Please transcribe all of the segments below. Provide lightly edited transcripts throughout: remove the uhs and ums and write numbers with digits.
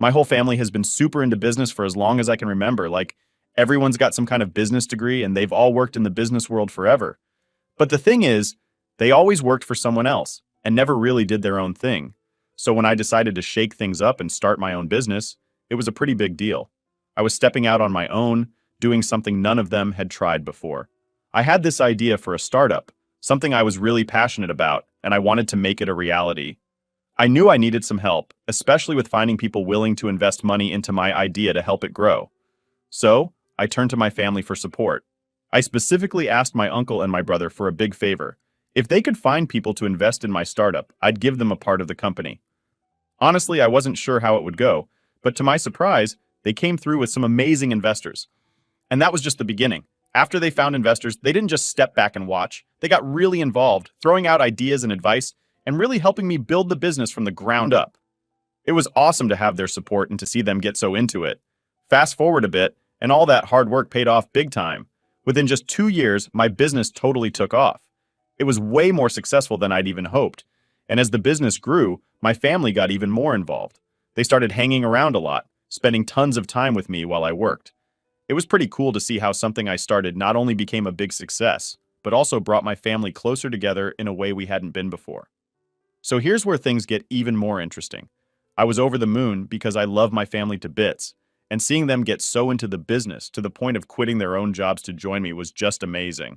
My whole family has been super into business for as long as I can remember. Like, everyone's got some kind of business degree and they've all worked in the business world forever. But the thing is, they always worked for someone else and never really did their own thing. So when I decided to shake things up and start my own business, it was a pretty big deal. I was stepping out on my own, doing something none of them had tried before. I had this idea for a startup, something I was really passionate about, and I wanted to make it a reality. I knew I needed some help, especially with finding people willing to invest money into my idea to help it grow. So, I turned to my family for support. I specifically asked my uncle and my brother for a big favor. If they could find people to invest in my startup, I'd give them a part of the company. Honestly, I wasn't sure how it would go, but to my surprise, they came through with some amazing investors. And that was just the beginning. After they found investors, they didn't just step back and watch. They got really involved, throwing out ideas and advice, and really helping me build the business from the ground up. It was awesome to have their support and to see them get so into it. Fast forward a bit, and all that hard work paid off big time. Within just 2 years, my business totally took off. It was way more successful than I'd even hoped. And as the business grew, my family got even more involved. They started hanging around a lot, spending tons of time with me while I worked. It was pretty cool to see how something I started not only became a big success, but also brought my family closer together in a way we hadn't been before. So here's where things get even more interesting. I was over the moon because I love my family to bits, and seeing them get so into the business to the point of quitting their own jobs to join me was just amazing.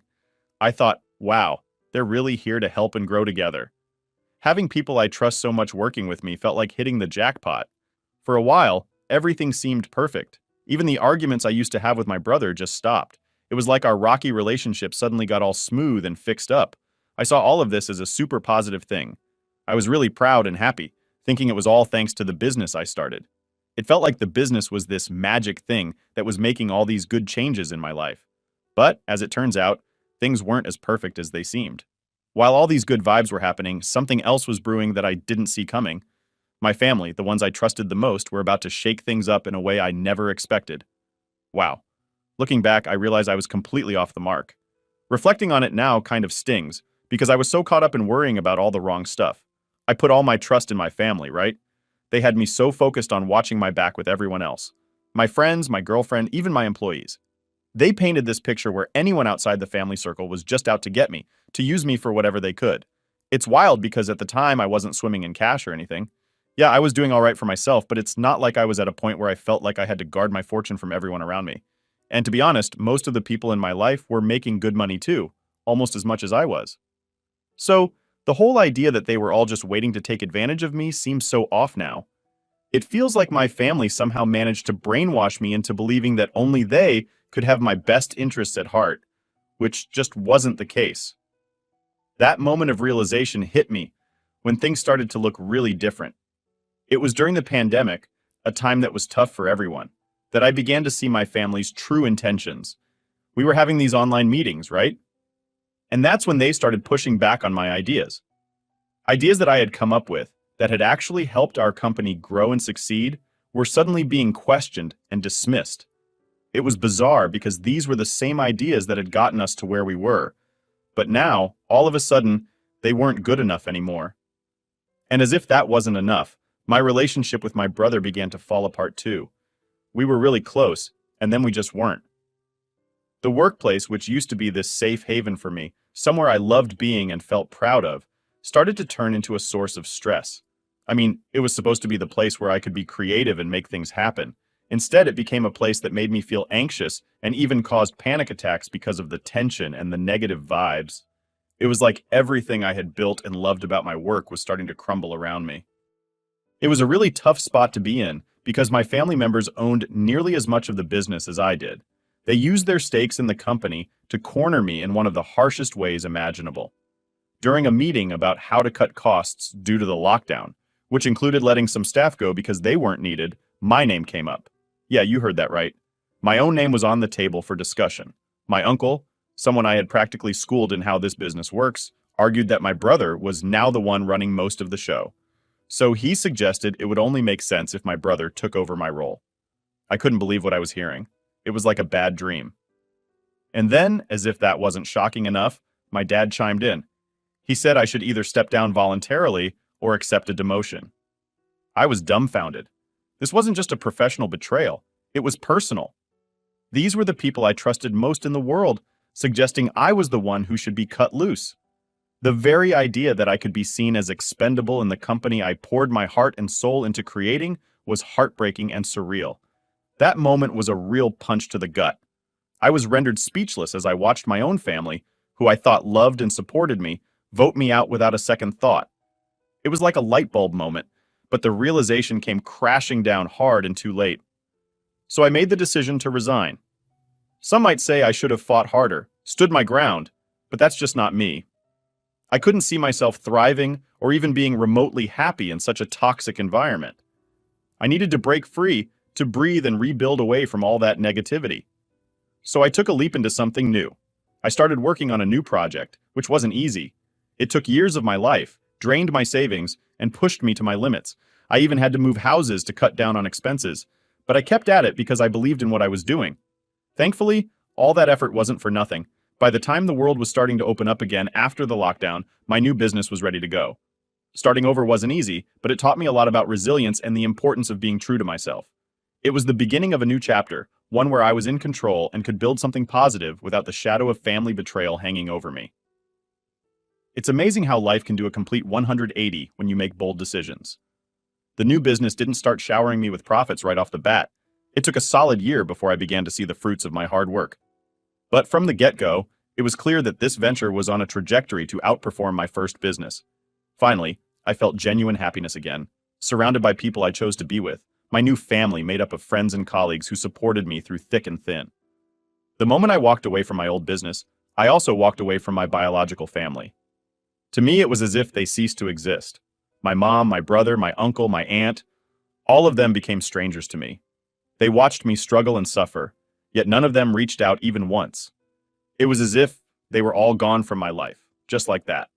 I thought, wow, they're really here to help and grow together. Having people I trust so much working with me felt like hitting the jackpot. For a while, everything seemed perfect. Even the arguments I used to have with my brother just stopped. It was like our rocky relationship suddenly got all smooth and fixed up. I saw all of this as a super positive thing. I was really proud and happy, thinking it was all thanks to the business I started. It felt like the business was this magic thing that was making all these good changes in my life. But, as it turns out, things weren't as perfect as they seemed. While all these good vibes were happening, something else was brewing that I didn't see coming. My family, the ones I trusted the most, were about to shake things up in a way I never expected. Wow. Looking back, I realized I was completely off the mark. Reflecting on it now kind of stings, because I was so caught up in worrying about all the wrong stuff. I put all my trust in my family, right? They had me so focused on watching my back with everyone else. My friends, my girlfriend, even my employees. They painted this picture where anyone outside the family circle was just out to get me, to use me for whatever they could. It's wild because at the time I wasn't swimming in cash or anything. Yeah, I was doing all right for myself, but it's not like I was at a point where I felt like I had to guard my fortune from everyone around me. And to be honest, most of the people in my life were making good money too, almost as much as I was. So, the whole idea that they were all just waiting to take advantage of me seems so off now. It feels like my family somehow managed to brainwash me into believing that only they could have my best interests at heart, which just wasn't the case. That moment of realization hit me when things started to look really different. It was during the pandemic, a time that was tough for everyone, that I began to see my family's true intentions. We were having these online meetings, right? And that's when they started pushing back on my ideas. Ideas that I had come up with that had actually helped our company grow and succeed were suddenly being questioned and dismissed. It was bizarre because these were the same ideas that had gotten us to where we were. But now, all of a sudden, they weren't good enough anymore. And as if that wasn't enough, my relationship with my brother began to fall apart too. We were really close, and then we just weren't. The workplace, which used to be this safe haven for me, somewhere I loved being and felt proud of, started to turn into a source of stress. I mean, it was supposed to be the place where I could be creative and make things happen. Instead, it became a place that made me feel anxious and even caused panic attacks because of the tension and the negative vibes. It was like everything I had built and loved about my work was starting to crumble around me. It was a really tough spot to be in because my family members owned nearly as much of the business as I did. They used their stakes in the company to corner me in one of the harshest ways imaginable. During a meeting about how to cut costs due to the lockdown, which included letting some staff go because they weren't needed, my name came up. Yeah, you heard that right. My own name was on the table for discussion. My uncle, someone I had practically schooled in how this business works, argued that my brother was now the one running most of the show. So he suggested it would only make sense if my brother took over my role. I couldn't believe what I was hearing. It was like a bad dream. And then, as if that wasn't shocking enough, my dad chimed in. He said I should either step down voluntarily or accept a demotion. I was dumbfounded. This wasn't just a professional betrayal, it was personal. These were the people I trusted most in the world, suggesting I was the one who should be cut loose. The very idea that I could be seen as expendable in the company I poured my heart and soul into creating was heartbreaking and surreal. That moment was a real punch to the gut. I was rendered speechless as I watched my own family, who I thought loved and supported me, vote me out without a second thought. It was like a light bulb moment, but the realization came crashing down hard and too late. So I made the decision to resign. Some might say I should have fought harder, stood my ground, but that's just not me. I couldn't see myself thriving or even being remotely happy in such a toxic environment. I needed to break free to breathe and rebuild away from all that negativity. So I took a leap into something new. I started working on a new project, which wasn't easy. It took years of my life, drained my savings, and pushed me to my limits. I even had to move houses to cut down on expenses, but I kept at it because I believed in what I was doing. Thankfully, all that effort wasn't for nothing. By the time the world was starting to open up again after the lockdown, my new business was ready to go. Starting over wasn't easy, but it taught me a lot about resilience and the importance of being true to myself. It was the beginning of a new chapter, one where I was in control and could build something positive without the shadow of family betrayal hanging over me. It's amazing how life can do a complete 180 when you make bold decisions. The new business didn't start showering me with profits right off the bat. It took a solid year before I began to see the fruits of my hard work. But from the get-go, it was clear that this venture was on a trajectory to outperform my first business. Finally, I felt genuine happiness again, surrounded by people I chose to be with, my new family made up of friends and colleagues who supported me through thick and thin. The moment I walked away from my old business, I also walked away from my biological family. To me, it was as if they ceased to exist. My mom, my brother, my uncle, my aunt, all of them became strangers to me. They watched me struggle and suffer, yet none of them reached out even once. It was as if they were all gone from my life, just like that.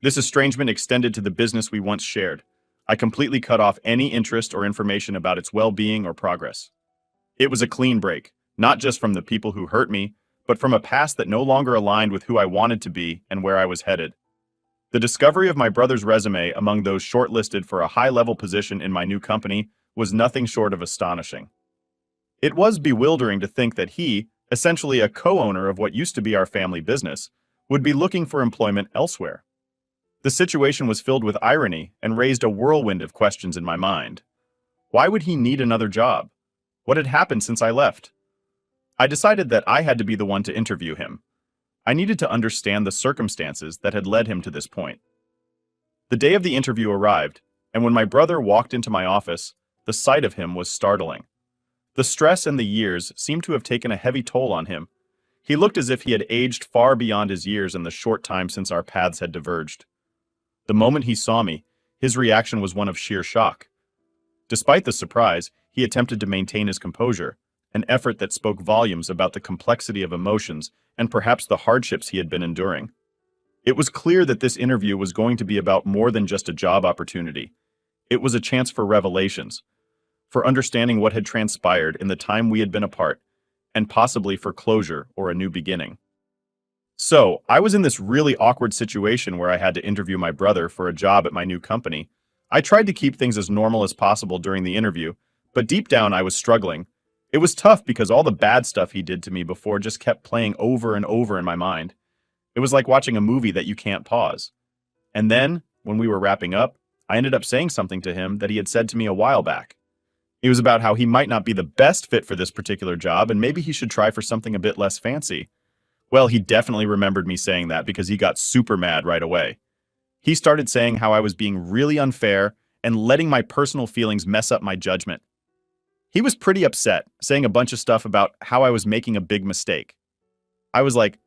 This estrangement extended to the business we once shared. I completely cut off any interest or information about its well-being or progress. It was a clean break, not just from the people who hurt me, but from a past that no longer aligned with who I wanted to be and where I was headed. The discovery of my brother's resume among those shortlisted for a high-level position in my new company was nothing short of astonishing. It was bewildering to think that he, essentially a co-owner of what used to be our family business, would be looking for employment elsewhere. The situation was filled with irony and raised a whirlwind of questions in my mind. Why would he need another job? What had happened since I left? I decided that I had to be the one to interview him. I needed to understand the circumstances that had led him to this point. The day of the interview arrived, and when my brother walked into my office, the sight of him was startling. The stress and the years seemed to have taken a heavy toll on him. He looked as if he had aged far beyond his years in the short time since our paths had diverged. The moment he saw me, his reaction was one of sheer shock. Despite the surprise, he attempted to maintain his composure, an effort that spoke volumes about the complexity of emotions and perhaps the hardships he had been enduring. It was clear that this interview was going to be about more than just a job opportunity. It was a chance for revelations, for understanding what had transpired in the time we had been apart, and possibly for closure or a new beginning. So, I was in this really awkward situation where I had to interview my brother for a job at my new company. I tried to keep things as normal as possible during the interview, but deep down I was struggling. It was tough because all the bad stuff he did to me before just kept playing over and over in my mind. It was like watching a movie that you can't pause. And then, when we were wrapping up, I ended up saying something to him that he had said to me a while back. It was about how he might not be the best fit for this particular job and maybe he should try for something a bit less fancy. Well, he definitely remembered me saying that because he got super mad right away. He started saying how I was being really unfair and letting my personal feelings mess up my judgment. He was pretty upset, saying a bunch of stuff about how I was making a big mistake. I was like,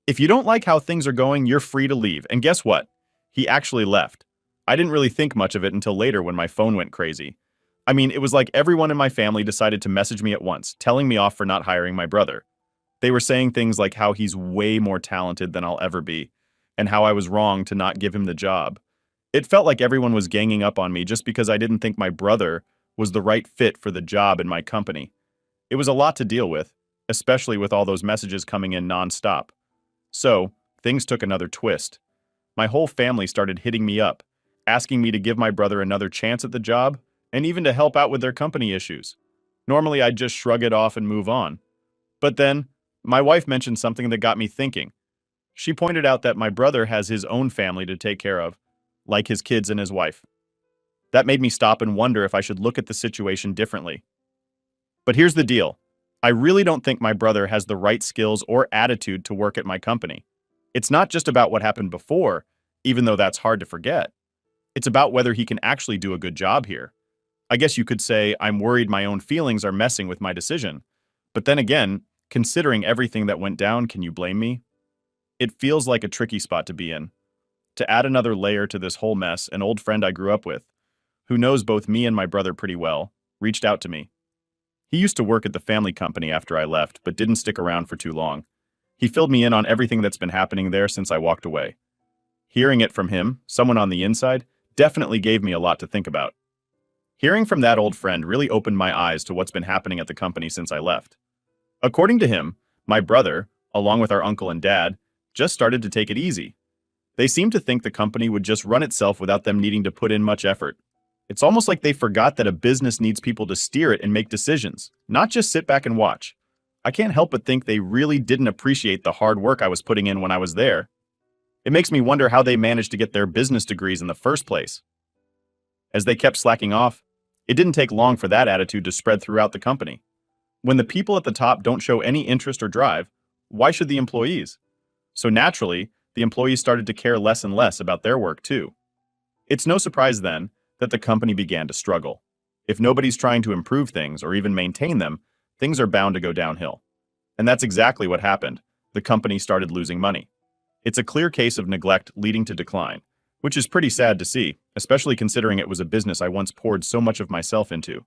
if you don't like how things are going, you're free to leave. And guess what? He actually left. I didn't really think much of it until later when my phone went crazy. I mean, it was like everyone in my family decided to message me at once, telling me off for not hiring my brother. They were saying things like how he's way more talented than I'll ever be, and how I was wrong to not give him the job. It felt like everyone was ganging up on me just because I didn't think my brother was the right fit for the job in my company. It was a lot to deal with, especially with all those messages coming in nonstop. So, things took another twist. My whole family started hitting me up, asking me to give my brother another chance at the job, and even to help out with their company issues. Normally, I'd just shrug it off and move on. But then, my wife mentioned something that got me thinking. She pointed out that my brother has his own family to take care of, like his kids and his wife. That made me stop and wonder if I should look at the situation differently. But here's the deal. I really don't think my brother has the right skills or attitude to work at my company. It's not just about what happened before, even though that's hard to forget. It's about whether he can actually do a good job here. I guess you could say I'm worried my own feelings are messing with my decision. But then again, considering everything that went down, can you blame me? It feels like a tricky spot to be in. To add another layer to this whole mess, an old friend I grew up with, who knows both me and my brother pretty well, reached out to me. He used to work at the family company after I left, but didn't stick around for too long. He filled me in on everything that's been happening there since I walked away. Hearing it from him, someone on the inside, definitely gave me a lot to think about. Hearing from that old friend really opened my eyes to what's been happening at the company since I left. According to him, my brother, along with our uncle and dad, just started to take it easy. They seemed to think the company would just run itself without them needing to put in much effort. It's almost like they forgot that a business needs people to steer it and make decisions, not just sit back and watch. I can't help but think they really didn't appreciate the hard work I was putting in when I was there. It makes me wonder how they managed to get their business degrees in the first place. As they kept slacking off, it didn't take long for that attitude to spread throughout the company. When the people at the top don't show any interest or drive, why should the employees? So naturally, the employees started to care less and less about their work too. It's no surprise then that the company began to struggle. If nobody's trying to improve things or even maintain them, things are bound to go downhill. And that's exactly what happened. The company started losing money. It's a clear case of neglect leading to decline, which is pretty sad to see, especially considering it was a business I once poured so much of myself into.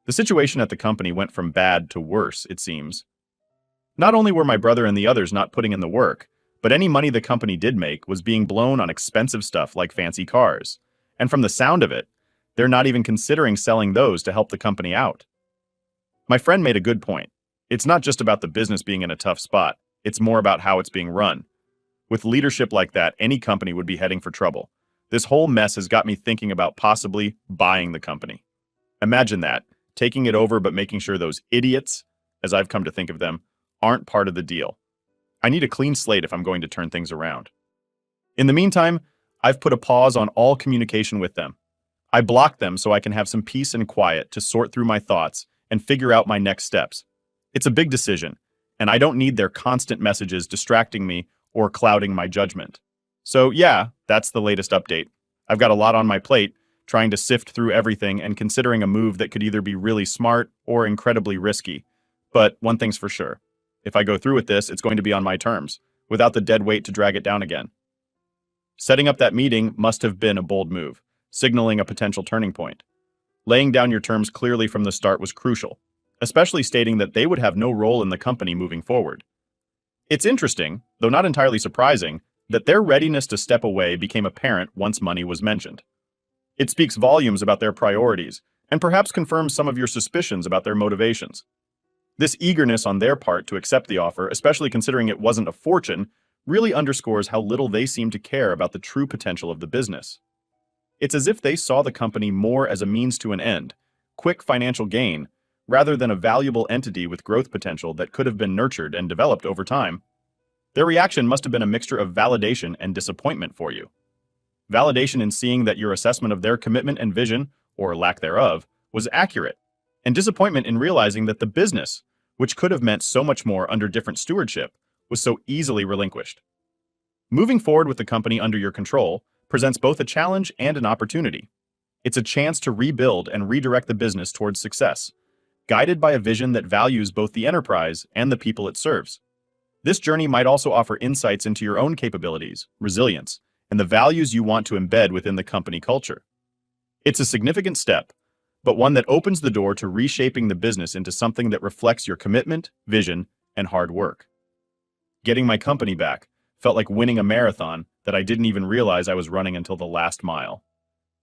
The situation at the company went from bad to worse, it seems. Not only were my brother and the others not putting in the work, but any money the company did make was being blown on expensive stuff like fancy cars. And from the sound of it, they're not even considering selling those to help the company out. My friend made a good point. It's not just about the business being in a tough spot, it's more about how it's being run. With leadership like that, any company would be heading for trouble. This whole mess has got me thinking about possibly buying the company. Imagine that, taking it over but making sure those idiots, as I've come to think of them, aren't part of the deal. I need a clean slate if I'm going to turn things around. In the meantime, I've put a pause on all communication with them. I blocked them so I can have some peace and quiet to sort through my thoughts and figure out my next steps. It's a big decision, and I don't need their constant messages distracting me or clouding my judgment. So yeah, that's the latest update. I've got a lot on my plate, trying to sift through everything and considering a move that could either be really smart or incredibly risky. But one thing's for sure. If I go through with this, it's going to be on my terms, without the dead weight to drag it down again. Setting up that meeting must have been a bold move, signaling a potential turning point. Laying down your terms clearly from the start was crucial, especially stating that they would have no role in the company moving forward. It's interesting, though not entirely surprising, that their readiness to step away became apparent once money was mentioned. It speaks volumes about their priorities, and perhaps confirms some of your suspicions about their motivations. This eagerness on their part to accept the offer, especially considering it wasn't a fortune, really underscores how little they seem to care about the true potential of the business. It's as if they saw the company more as a means to an end, quick financial gain, rather than a valuable entity with growth potential that could have been nurtured and developed over time. Their reaction must have been a mixture of validation and disappointment for you. Validation in seeing that your assessment of their commitment and vision, or lack thereof, was accurate, and disappointment in realizing that the business, which could have meant so much more under different stewardship, was so easily relinquished. Moving forward with the company under your control presents both a challenge and an opportunity. It's a chance to rebuild and redirect the business towards success, guided by a vision that values both the enterprise and the people it serves. This journey might also offer insights into your own capabilities, resilience, and the values you want to embed within the company culture. It's a significant step, but one that opens the door to reshaping the business into something that reflects your commitment, vision, and hard work. Getting my company back felt like winning a marathon that I didn't even realize I was running until the last mile.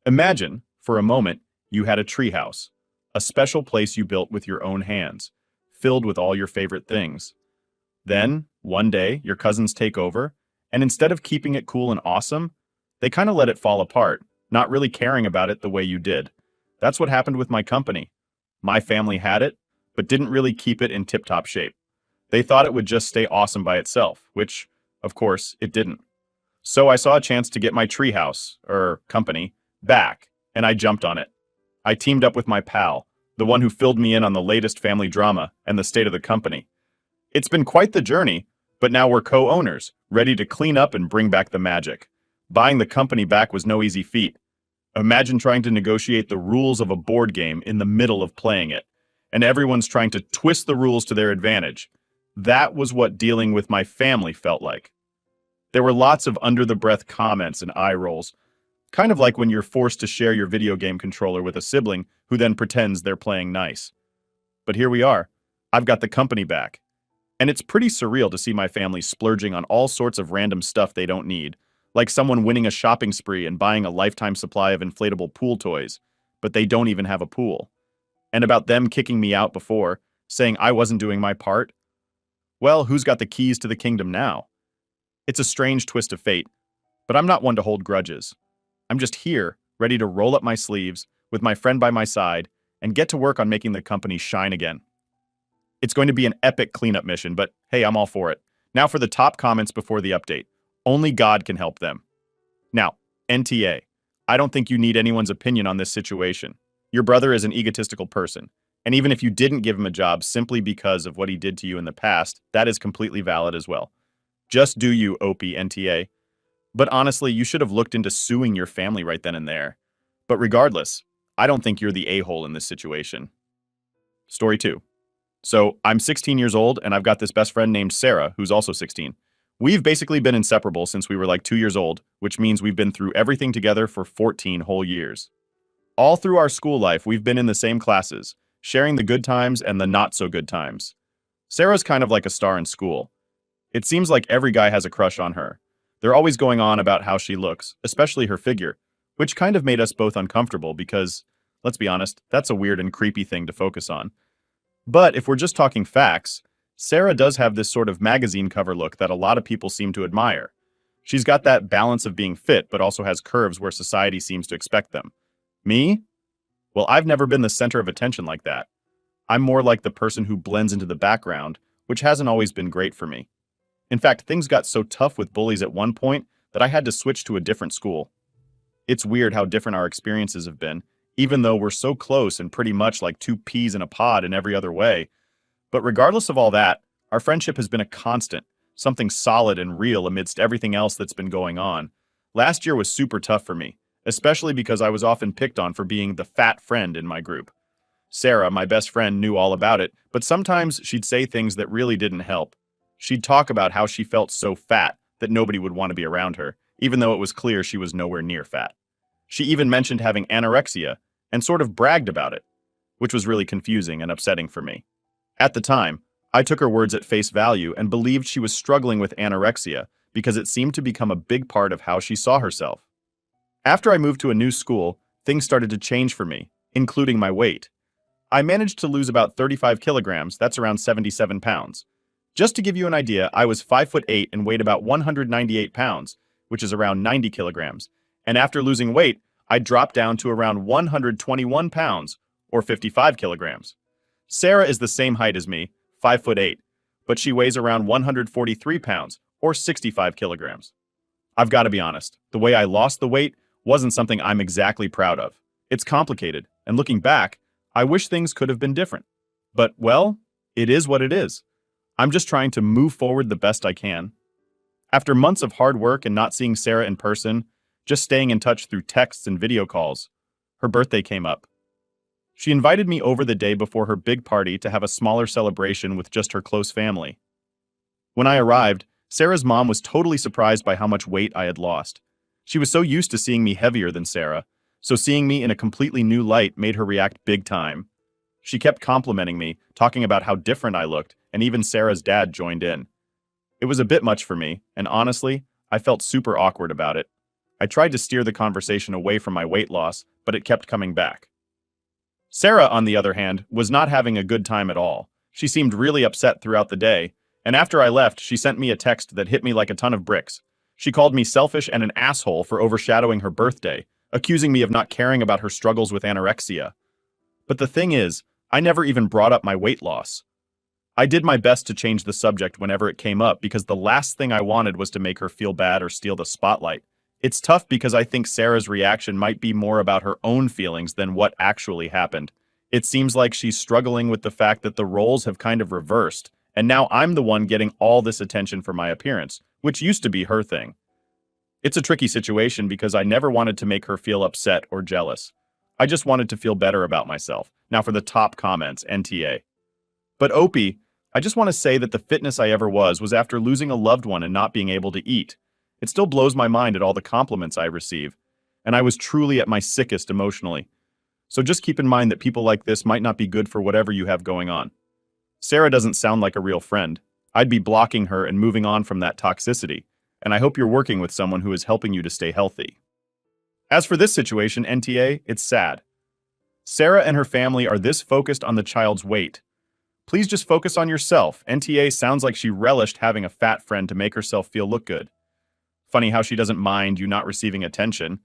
Imagine, for a moment, you had a treehouse, a special place you built with your own hands, filled with all your favorite things. Then, one day, your cousins take over, and instead of keeping it cool and awesome, they kind of let it fall apart, not really caring about it the way you did. That's what happened with my company. My family had it, but didn't really keep it in tip-top shape. They thought it would just stay awesome by itself, which, of course, it didn't. So I saw a chance to get my treehouse, or company, back, and I jumped on it. I teamed up with my pal, the one who filled me in on the latest family drama and the state of the company. It's been quite the journey, but now we're co-owners, ready to clean up and bring back the magic. Buying the company back was no easy feat. Imagine trying to negotiate the rules of a board game in the middle of playing it, and everyone's trying to twist the rules to their advantage. That was what dealing with my family felt like. There were lots of under-the-breath comments and eye rolls, kind of like when you're forced to share your video game controller with a sibling who then pretends they're playing nice. But here we are. I've got the company back. And it's pretty surreal to see my family splurging on all sorts of random stuff they don't need, like someone winning a shopping spree and buying a lifetime supply of inflatable pool toys, but they don't even have a pool. And about them kicking me out before, saying I wasn't doing my part. Well, who's got the keys to the kingdom now? It's a strange twist of fate, but I'm not one to hold grudges. I'm just here, ready to roll up my sleeves, with my friend by my side, and get to work on making the company shine again. It's going to be an epic cleanup mission, but hey, I'm all for it. Now for the top comments before the update. Only God can help them. Now, NTA, I don't think you need anyone's opinion on this situation. Your brother is an egotistical person, and even if you didn't give him a job simply because of what he did to you in the past, that is completely valid as well. Just do you, Opie NTA. But honestly, you should have looked into suing your family right then and there. But regardless, I don't think you're the a-hole in this situation. Story 2. So, I'm 16 years old, and I've got this best friend named Sarah, who's also 16. We've basically been inseparable since we were like 2 years old, which means we've been through everything together for 14 whole years. All through our school life, we've been in the same classes, sharing the good times and the not-so-good times. Sarah's kind of like a star in school. It seems like every guy has a crush on her. They're always going on about how she looks, especially her figure, which kind of made us both uncomfortable because, let's be honest, that's a weird and creepy thing to focus on. But if we're just talking facts, Sarah does have this sort of magazine cover look that a lot of people seem to admire. She's got that balance of being fit, but also has curves where society seems to expect them. Me? Well, I've never been the center of attention like that. I'm more like the person who blends into the background, which hasn't always been great for me. In fact, things got so tough with bullies at one point that I had to switch to a different school. It's weird how different our experiences have been, even though we're so close and pretty much like two peas in a pod in every other way. But regardless of all that, our friendship has been a constant, something solid and real amidst everything else that's been going on. Last year was super tough for me, especially because I was often picked on for being the fat friend in my group. Sarah, my best friend, knew all about it, but sometimes she'd say things that really didn't help. She'd talk about how she felt so fat that nobody would want to be around her, even though it was clear she was nowhere near fat. She even mentioned having anorexia and sort of bragged about it, which was really confusing and upsetting for me. At the time, I took her words at face value and believed she was struggling with anorexia because it seemed to become a big part of how she saw herself. After I moved to a new school, things started to change for me, including my weight. I managed to lose about 35 kilograms, that's around 77 pounds. Just to give you an idea, I was 5'8" and weighed about 198 pounds, which is around 90 kilograms. And after losing weight, I dropped down to around 121 pounds, or 55 kilograms. Sarah is the same height as me, 5'8", but she weighs around 143 pounds, or 65 kilograms. I've got to be honest, the way I lost the weight wasn't something I'm exactly proud of. It's complicated, and looking back, I wish things could have been different. But, well, it is what it is. I'm just trying to move forward the best I can. After months of hard work and not seeing Sarah in person, just staying in touch through texts and video calls, her birthday came up. She invited me over the day before her big party to have a smaller celebration with just her close family. When I arrived, Sarah's mom was totally surprised by how much weight I had lost. She was so used to seeing me heavier than Sarah, so seeing me in a completely new light made her react big time. She kept complimenting me, talking about how different I looked, and even Sarah's dad joined in. It was a bit much for me, and honestly, I felt super awkward about it. I tried to steer the conversation away from my weight loss, but it kept coming back. Sarah, on the other hand, was not having a good time at all. She seemed really upset throughout the day, and after I left, she sent me a text that hit me like a ton of bricks. She called me selfish and an asshole for overshadowing her birthday, accusing me of not caring about her struggles with anorexia. But the thing is, I never even brought up my weight loss. I did my best to change the subject whenever it came up because the last thing I wanted was to make her feel bad or steal the spotlight. It's tough because I think Sarah's reaction might be more about her own feelings than what actually happened. It seems like she's struggling with the fact that the roles have kind of reversed, and now I'm the one getting all this attention for my appearance, which used to be her thing. It's a tricky situation because I never wanted to make her feel upset or jealous. I just wanted to feel better about myself. Now for the top comments, NTA. But Opie, I just want to say that the fitness I ever was after losing a loved one and not being able to eat. It still blows my mind at all the compliments I receive, and I was truly at my sickest emotionally. So just keep in mind that people like this might not be good for whatever you have going on. Sarah doesn't sound like a real friend. I'd be blocking her and moving on from that toxicity, and I hope you're working with someone who is helping you to stay healthy. As for this situation, NTA, it's sad. Sarah and her family are this focused on the child's weight. Please just focus on yourself. NTA sounds like she relished having a fat friend to make herself look good. Funny how she doesn't mind you not receiving attention,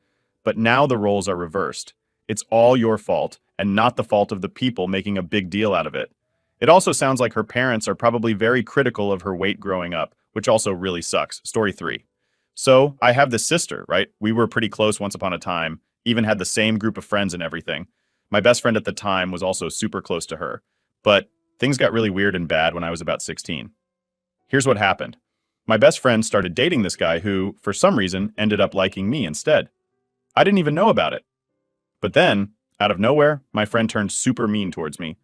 but now the roles are reversed. It's all your fault, and not the fault of the people making a big deal out of it. It also sounds like her parents are probably very critical of her weight growing up, which also really sucks. Story 3. So, I have this sister, right? We were pretty close once upon a time, even had the same group of friends and everything. My best friend at the time was also super close to her, but things got really weird and bad when I was about 16. Here's what happened. My best friend started dating this guy who, for some reason, ended up liking me instead. I didn't even know about it. But then, out of nowhere, my friend turned super mean towards me.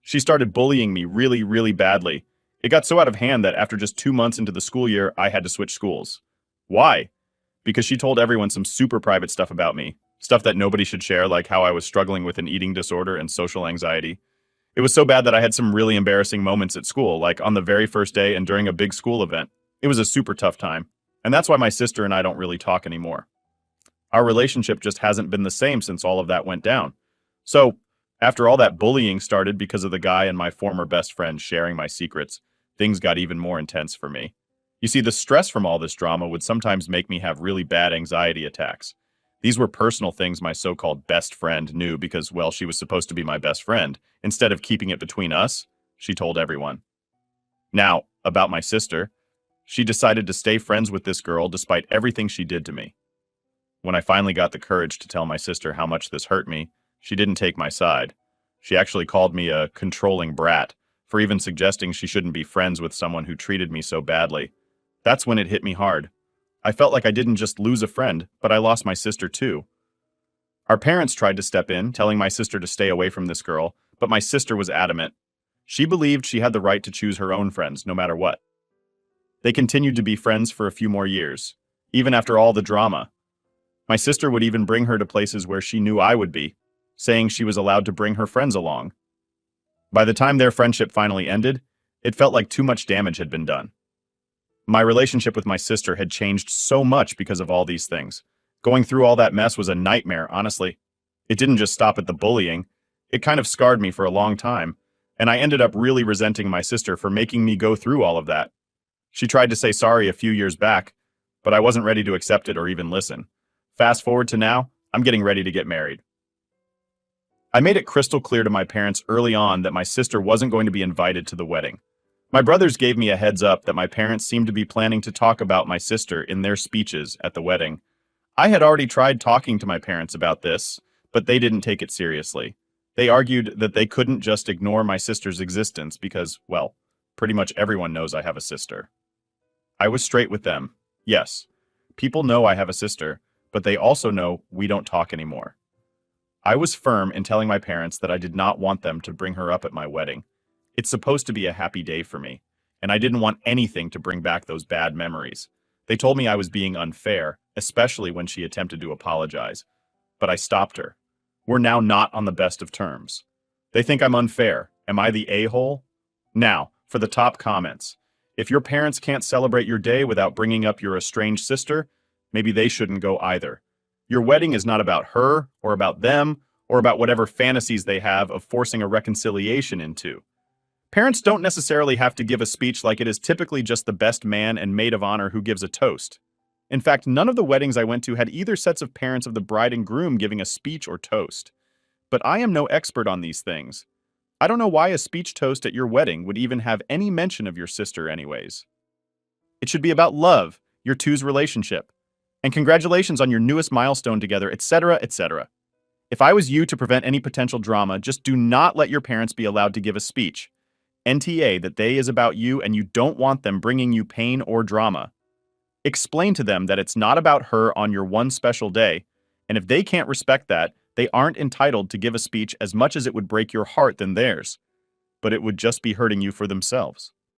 She started bullying me really, really badly. It got so out of hand that after just 2 months into the school year, I had to switch schools. Why? Because she told everyone some super private stuff about me. Stuff that nobody should share, like how I was struggling with an eating disorder and social anxiety. It was so bad that I had some really embarrassing moments at school, like on the very first day and during a big school event. It was a super tough time, and that's why my sister and I don't really talk anymore. Our relationship just hasn't been the same since all of that went down. So, after all that bullying started because of the guy and my former best friend sharing my secrets, things got even more intense for me. You see, the stress from all this drama would sometimes make me have really bad anxiety attacks. These were personal things my so-called best friend knew because, well, she was supposed to be my best friend. Instead of keeping it between us, she told everyone. Now, about my sister, she decided to stay friends with this girl despite everything she did to me. When I finally got the courage to tell my sister how much this hurt me, she didn't take my side. She actually called me a controlling brat for even suggesting she shouldn't be friends with someone who treated me so badly. That's when it hit me hard. I felt like I didn't just lose a friend, but I lost my sister too. Our parents tried to step in, telling my sister to stay away from this girl, but my sister was adamant. She believed she had the right to choose her own friends, no matter what. They continued to be friends for a few more years, even after all the drama. My sister would even bring her to places where she knew I would be, saying she was allowed to bring her friends along. By the time their friendship finally ended, it felt like too much damage had been done. My relationship with my sister had changed so much because of all these things. Going through all that mess was a nightmare, honestly. It didn't just stop at the bullying. It kind of scarred me for a long time, and I ended up really resenting my sister for making me go through all of that. She tried to say sorry a few years back, but I wasn't ready to accept it or even listen. Fast forward to now, I'm getting ready to get married. I made it crystal clear to my parents early on that my sister wasn't going to be invited to the wedding. My brothers gave me a heads up that my parents seemed to be planning to talk about my sister in their speeches at the wedding. I had already tried talking to my parents about this, but they didn't take it seriously. They argued that they couldn't just ignore my sister's existence because, well, pretty much everyone knows I have a sister. I was straight with them. Yes, people know I have a sister, but they also know we don't talk anymore. I was firm in telling my parents that I did not want them to bring her up at my wedding. It's supposed to be a happy day for me, and I didn't want anything to bring back those bad memories. They told me I was being unfair, especially when she attempted to apologize. But I stopped her. We're now not on the best of terms. They think I'm unfair. Am I the a-hole? Now, for the top comments. If your parents can't celebrate your day without bringing up your estranged sister, maybe they shouldn't go either. Your wedding is not about her, or about them, or about whatever fantasies they have of forcing a reconciliation into. Parents don't necessarily have to give a speech like it is typically just the best man and maid of honor who gives a toast. In fact, none of the weddings I went to had either sets of parents of the bride and groom giving a speech or toast. But I am no expert on these things. I don't know why a speech toast at your wedding would even have any mention of your sister anyways. It should be about love, your two's relationship, and congratulations on your newest milestone together, etc., etc. If I was you to prevent any potential drama, just do not let your parents be allowed to give a speech. NTA that they is about you and you don't want them bringing you pain or drama. Explain to them that it's not about her on your one special day, and if they can't respect that, they aren't entitled to give a speech as much as it would break your heart than theirs, but it would just be hurting you for themselves.